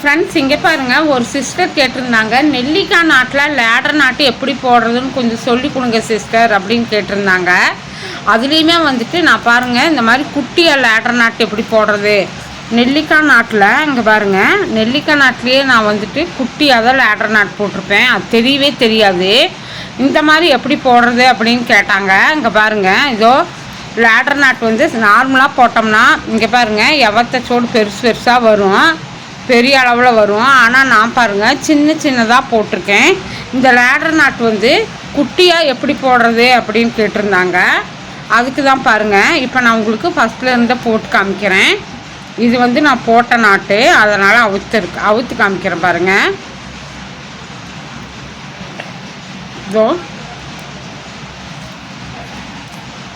Friends, இங்கே பாருங்கள், ஒரு சிஸ்டர் கேட்டிருந்தாங்க, நெல்லிக்காய் நாட்டில் லேடர் நாட்டு எப்படி போடுறதுன்னு கொஞ்சம் சொல்லி கொடுங்க சிஸ்டர் அப்படின்னு கேட்டிருந்தாங்க. அதுலேயுமே வந்துட்டு நான் பாருங்கள், இந்த மாதிரி குட்டியாக லேடர் நாட்டு எப்படி போடுறது, நெல்லிக்காய் நாட்டில் இங்கே பாருங்கள், நெல்லிக்காய் நாட்டிலேயே நான் வந்துட்டு குட்டியாக தான் லேடர் நாட்டு போட்டிருப்பேன். அது தெரியவே தெரியாது. இந்த மாதிரி எப்படி போடுறது அப்படின்னு கேட்டாங்க. இங்கே பாருங்கள், இதோ லேடர் நாட்டு வந்து நார்மலாக போட்டோம்னா இங்கே பாருங்கள், எவத்தச்சோடு பெருசு பெருசாக வரும், பெரிய அளவில் வரும். ஆனால் நான் பாருங்கள் சின்ன சின்னதாக போட்டிருக்கேன். இந்த லேடர் நாட்டு வந்து குட்டியாக எப்படி போடுறது அப்படின்னு கேட்டிருந்தாங்க. அதுக்கு தான் பாருங்கள், இப்போ நான் உங்களுக்கு ஃபஸ்ட்டில் இருந்த போட்டு காமிக்கிறேன். இது வந்து நான் போட்ட நாட்டு, அதனால் அவுத்து காமிக்கிறேன் பாருங்கள். இதோ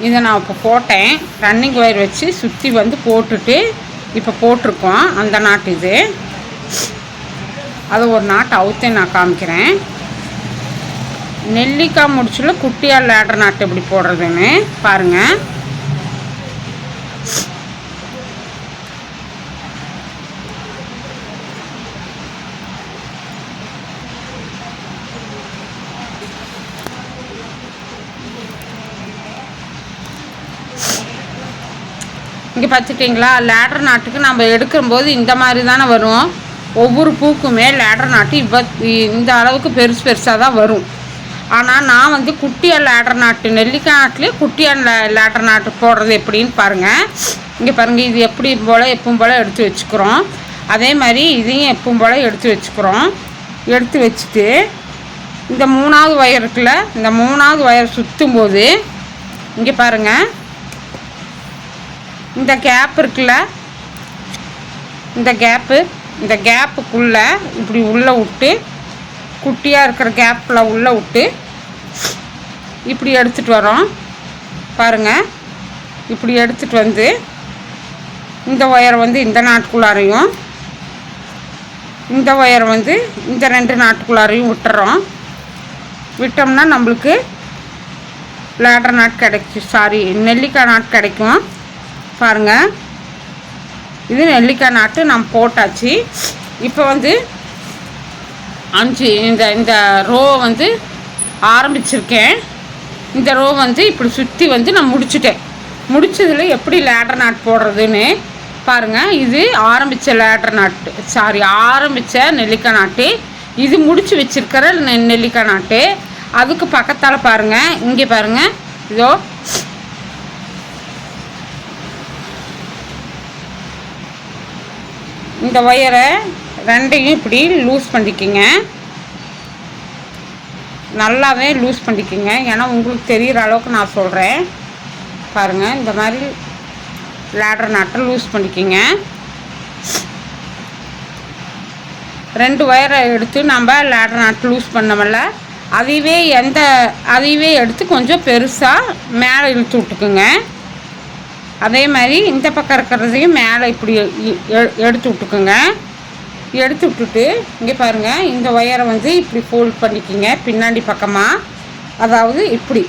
இதை நான் இப்போ போட்டேன். ரன்னிங் ஒயர் வச்சு சுற்றி வந்து போட்டுட்டு இப்போ போட்டிருக்கோம். அந்த நாட்டு இது, அது ஒரு நாட்டு அவுத்தே நான் காமிக்கிறேன். நெல்லிக்காய் முடிச்சில் குட்டியாக லேடர் நாட்டு எப்படி போடுறதுன்னு பாருங்கள். இங்கே பார்த்துட்டிங்களா, லேடர் நாட்டுக்கு நம்ம எடுக்கும்போது இந்த மாதிரி தானே வரும். ஒவ்வொரு பூக்குமே லேடர் நாட்டு இந்த அளவுக்கு பெருசு பெருசாக தான் வரும். ஆனால் நான் வந்து குட்டியாக லேடர் நாட்டு, நெல்லிக்காய் நாட்டிலே குட்டியாக லேடர் நாட்டு போடுறது எப்படின்னு பாருங்கள். இங்கே பாருங்கள், இது எப்பவும் போல் எடுத்து வச்சுக்கிறோம். அதே மாதிரி இதையும் எப்பவும் போல் எடுத்து வச்சுக்கிறோம். எடுத்து வச்சுட்டு இந்த 3வது ஒயர் இருக்குல்ல, இந்த 3வது ஒயர் சுற்றும் போது இங்கே பாருங்கள், இந்த கேப் இருக்குல்ல, இந்த கேப்புக்குள்ளே இப்படி உள்ளே விட்டு, குட்டியாக இருக்கிற கேப்பில் உள்ளே விட்டு இப்படி எடுத்துகிட்டு வரோம் பாருங்கள். இப்படி எடுத்துகிட்டு வந்து இந்த ஒயரை வந்து இந்த நாட்டுக்குள்ளாரையும், இந்த ஒயரை வந்து இந்த 2 நாட்டுக்குள்ளாரையும் விட்டுறோம். விட்டோம்னா நம்மளுக்கு லேடர் நாட்டு நெல்லிக்காய் நாட்டு கிடைக்கும் பாருங்கள். இது நெல்லிக்காய் நாட்டு நம்ம போட்டாச்சு. இப்போ வந்து 5 இந்த ரோ வந்து ஆரம்பிச்சிருக்கேன். இந்த ரோ வந்து இப்படி சுற்றி வந்து நான் முடிச்சதில் எப்படி லேடர் நாட்டு போடுறதுன்னு பாருங்கள். இது ஆரம்பித்த நெல்லிக்காய் நாட்டு. இது முடிச்சு வச்சுருக்கிற நெல்லிக்காய் நாட்டு. அதுக்கு பக்கத்தால் பாருங்கள், இங்கே பாருங்கள், இதோ இந்த ஒயரை 2யும் இப்படி லூஸ் பண்ணிக்கோங்க. நல்லாவே லூஸ் பண்ணிக்கோங்க, ஏன்னா உங்களுக்கு தெரிகிற அளவுக்கு நான் சொல்கிறேன் பாருங்கள். இந்த மாதிரி லேடர் நாட்டை லூஸ் பண்ணிக்கோங்க. 2 ஒயரை எடுத்து நம்ம லேடர் நாட்டு லூஸ் பண்ணோம்ல, அதையவே எடுத்து கொஞ்சம் பெருசாக மேலே இழுத்து விட்டுக்குங்க. அதே மாதிரி இந்த பக்கம் இருக்கிறதையும் மேலே இப்படி எடுத்து விட்டுக்குங்க. எடுத்து விட்டுட்டு இங்கே பாருங்கள், இந்த ஒயரை வந்து இப்படி ஃபோல்ட் பண்ணிக்கோங்க பின்னாடி பக்கமாக. அதாவது இப்படி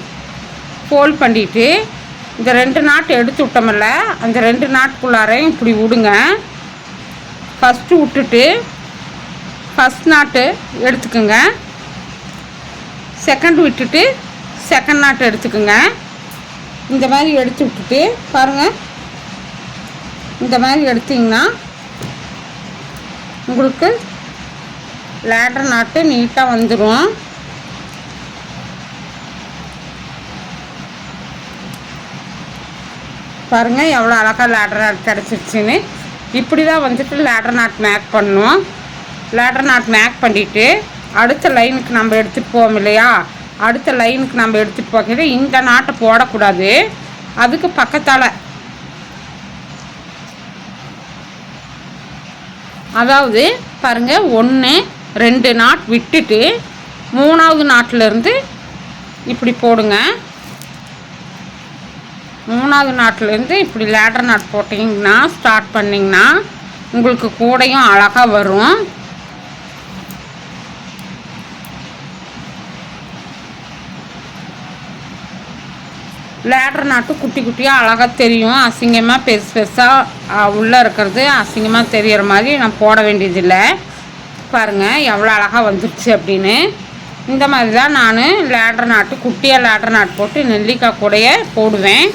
ஃபோல்ட் பண்ணிவிட்டு இந்த 2 நாட்டு எடுத்து விட்டோமில்ல, அந்த 2 நாட்டுக்குள்ளாரையும் இப்படி விடுங்க. ஃபஸ்ட்டு விட்டுட்டு ஃபஸ்ட் நாட்டு எடுத்துக்குங்க. செகண்ட் விட்டுட்டு செகண்ட் நாட்டு எடுத்துக்குங்க. இந்த மாதிரி எடுத்து விட்டுட்டு பாருங்கள், இந்த மாதிரி எடுத்திங்கன்னா உங்களுக்கு லேடர் நாட்டு நீட்டாக வந்துடும். பாருங்கள் எவ்வளோ அழகாக லேடர் நாட் கிடச்சிருச்சுன்னு. இப்படி தான் வந்துட்டு லேடர் நாட் மேக் பண்ணணும். லேடர் நாட் மேக் பண்ணிவிட்டு அடுத்த லைனுக்கு நம்ம எடுத்துகிட்டு போவோம் இல்லையா, அடுத்த லைனுக்கு நம்ம எடுத்துகிட்டு போகிறது இந்த நாட்டை போடக்கூடாது. அதுக்கு பக்கத்தால், அதாவது பாருங்கள், 1 2 நாட் விட்டுட்டு 3வது நாட்டிலேருந்து இப்படி போடுங்க. 3வது நாட்டிலேருந்து இப்படி லேடர் நாட் போட்டிங்கன்னா ஸ்டார்ட் பண்ணிங்கன்னா உங்களுக்கு கூடையும் அழகாக வரும். லேடர் நாட்டு குட்டி குட்டியாக அழகாக தெரியும். அசிங்கமாக பெருசு பெருசாக உள்ளே இருக்கிறது அசிங்கமாக தெரிகிற மாதிரி நான் போட வேண்டியதில்லை. பாருங்கள் எவ்வளோ அழகாக வந்துருச்சு அப்படின்னு. இந்த மாதிரி தான் நான் லேடர் நாட்டு குட்டியாக லேடர் நாட்டு போட்டு நெல்லிக்காய் கூடைய போடுவேன்.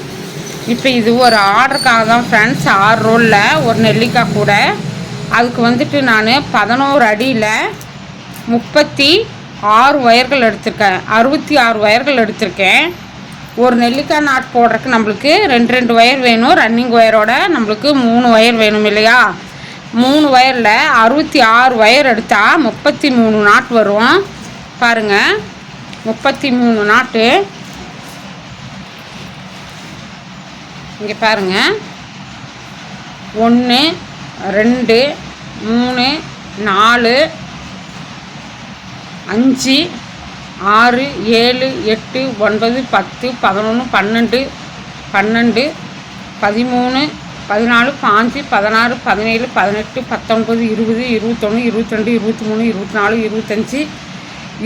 இப்போ இது ஒரு ஆர்டருக்காக தான் ஃப்ரெண்ட்ஸ், 6 ரோலில் ஒரு நெல்லிக்காய் கூடை. அதுக்கு வந்துட்டு நான் 11 அடியில் 36 ஒயர்கள் எடுத்திருக்கேன், 66 ஒயர்கள் எடுத்திருக்கேன். ஒரு நெல்லிக்காய் நாட்டு போடுறதுக்கு நம்மளுக்கு 2 ஒயர் வேணும். ரன்னிங் ஒயரோட நம்மளுக்கு 3 ஒயர் வேணும் இல்லையா? 3 ஒயரில் 66 ஒயர் எடுத்தால் 33 நாட் வரும். பாருங்கள் 33 நாட்டு. இங்கே பாருங்கள் 1 2 3 4 5 6 7 8 9 10 11 12 12 13 14 15 16 17 18 19 20 21 22 23 24 25 26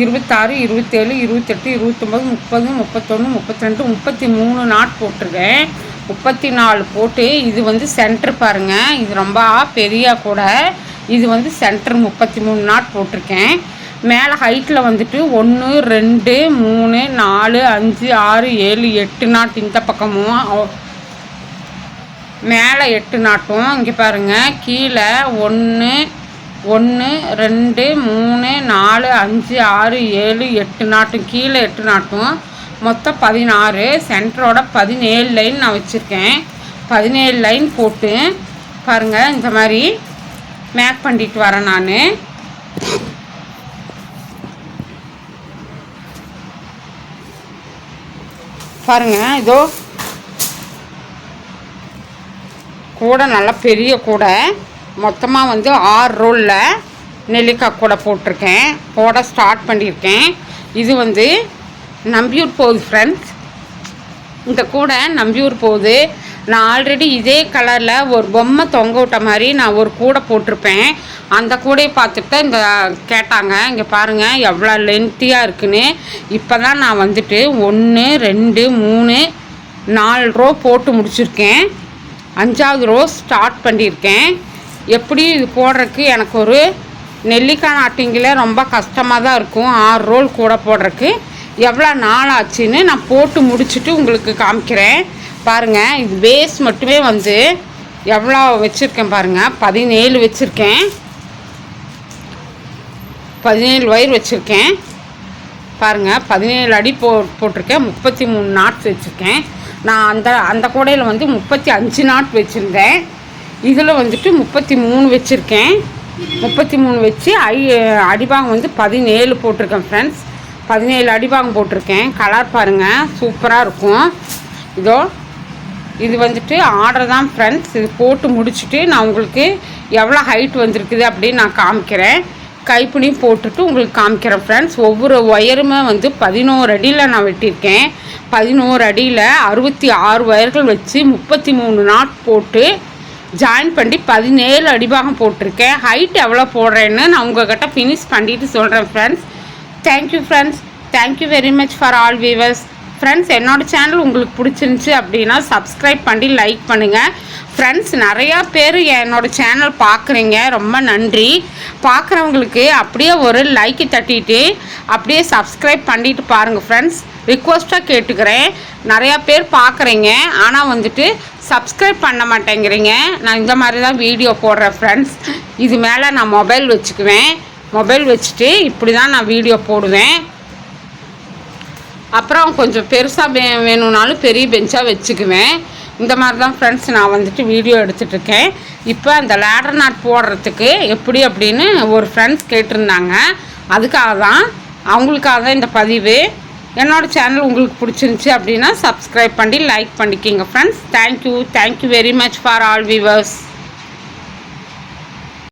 27 28 29 30 31 32 33 நாட் போட்டிருக்கேன். 34 போட்டு இது வந்து சென்டர் பாருங்கள், இது ரொம்ப பெரிய கூட. இது வந்து சென்டர் 33 நாட் போட்டிருக்கேன். மேலே ஹைட்டில் வந்துட்டு 1 2 3 4 5 6 7 8 நாட். இந்த பக்கமும் மேலே 8 நாட்டும். இங்கே பாருங்கள் கீழே 1 1 2 3 4 5 6 7 8 நாட்டும். கீழே 8 நாட்டும். மொத்தம் 16. சென்டரோட 17 லைன் நான் வச்சுருக்கேன். 17 லைன் போட்டு பாருங்கள் இந்த மாதிரி மேக் பண்ணிட்டு வரேன் நான். பாருங்கள் இதோ கூடை நல்லா பெரிய கூடை. மொத்தமாக வந்து 6 ரோலில் நெல்லிக்காய் கூடை போட்டிருக்கேன், போட ஸ்டார்ட் பண்ணியிருக்கேன். இது வந்து நம்பியூர் போகுது ஃப்ரெண்ட்ஸ். இந்த கூடை நம்பியூர் போகுது. நான் ஆல்ரெடி இதே கலரில் ஒரு பொம்மை தொங்க விட்ட மாதிரி நான் ஒரு கூடை போட்டிருப்பேன். அந்த கூடையை பார்த்துட்டு இந்த கேட்டாங்க. இங்கே பாருங்கள் எவ்வளோ லென்த்தியாக இருக்குன்னு. இப்போ தான் நான் வந்துட்டு 1 2 3 4 ரோ போட்டு முடிச்சிருக்கேன். 5வது ரோ ஸ்டார்ட் பண்ணியிருக்கேன். எப்படி இது போடுறதுக்கு எனக்கு ஒரு நெல்லிக்காய் நாட்டிங்கில் ரொம்ப கஷ்டமாக தான் இருக்கும். 6 ரோல் கூட போடுறதுக்கு எவ்வளோ நாள் ஆச்சுன்னு நான் போட்டு முடிச்சுட்டு உங்களுக்கு காமிக்கிறேன். பாருங்கள் இது பேஸ் மட்டுமே வந்து எவ்வளோ வச்சுருக்கேன் பாருங்கள். 17 வச்சுருக்கேன், 17 ஒயர் வச்சுருக்கேன். பாருங்கள் 17 அடி போட்டிருக்கேன். 33 நாட்ஸ் வச்சுருக்கேன். நான் அந்த கூடையில் வந்து 35 நாட் வச்சுருந்தேன். இதில் வந்துட்டு 33 வச்சுருக்கேன். 33 வச்சு அடிபாகம் வந்து 17 போட்டிருக்கேன் ஃப்ரெண்ட்ஸ். 17 அடிபாகம் போட்டிருக்கேன். கலர் பாருங்கள் சூப்பராக இருக்கும். இதோ இது வந்துட்டு ஆர்டர் தான் ஃப்ரெண்ட்ஸ். இது போட்டு முடிச்சுட்டு நான் உங்களுக்கு எவ்வளோ ஹைட் வந்திருக்குது அப்படின்னு நான் காமிக்கிறேன். கைப்பிடி போட்டுட்டு உங்களுக்கு காமிக்கிறேன் ஃப்ரெண்ட்ஸ். ஒவ்வொரு ஒயருமே வந்து 11 அடியில் நான் வெட்டியிருக்கேன். 11 அடியில் 66 ஒயர்கள் வச்சு 33 நாட் போட்டு ஜாயின் பண்ணி 17 அடிபாகம் போட்டிருக்கேன். ஹைட் எவ்வளோ போடுறேன்னு நான் உங்கள்கிட்ட ஃபினிஷ் பண்ணிவிட்டு சொல்கிறேன் friends. Thank you friends. Thank you very much for all viewers. Friends என்னோடய சேனல் உங்களுக்கு பிடிச்சிருந்துச்சி அப்படின்னா சப்ஸ்கிரைப் பண்ணி லைக் பண்ணுங்கள் ஃப்ரெண்ட்ஸ். நிறையா பேர் என்னோடய சேனல் பார்க்குறீங்க, ரொம்ப நன்றி. பார்க்குறவங்களுக்கு அப்படியே ஒரு லைக்கு தட்டிட்டு அப்படியே சப்ஸ்கிரைப் பண்ணிவிட்டு பாருங்கள் ஃப்ரெண்ட்ஸ். ரிக்வஸ்ட்டாக கேட்டுக்கிறேன். நிறையா பேர் பார்க்குறீங்க ஆனால் வந்துட்டு சப்ஸ்கிரைப் பண்ண மாட்டேங்கிறீங்க. நான் இந்த மாதிரி தான் வீடியோ போடுறேன் ஃப்ரெண்ட்ஸ். இது மேலே நான் மொபைல் வச்சுக்குவேன். மொபைல் வச்சுட்டு இப்படி தான் நான் வீடியோ போடுவேன். அப்புறம் கொஞ்சம் பெருசாக வேணும்னாலும் பெரிய பெஞ்சாக வச்சுக்குவேன். இந்த மாதிரி தான் ஃப்ரெண்ட்ஸ் நான் வந்துட்டு வீடியோ எடுத்துகிட்ருக்கேன். இப்போ அந்த லேடர் நாட் போடுறதுக்கு எப்படி அப்படின்னு ஒரு ஃப்ரெண்ட்ஸ் கேட்டிருந்தாங்க. அதுக்காக தான் அவங்களுக்காக தான் இந்த பதிவு. என்னோடய சேனல் உங்களுக்கு பிடிச்சிருந்துச்சி அப்படின்னா சப்ஸ்கிரைப் பண்ணி லைக் பண்ணிக்கிங்க friends. Thank you very much for all viewers.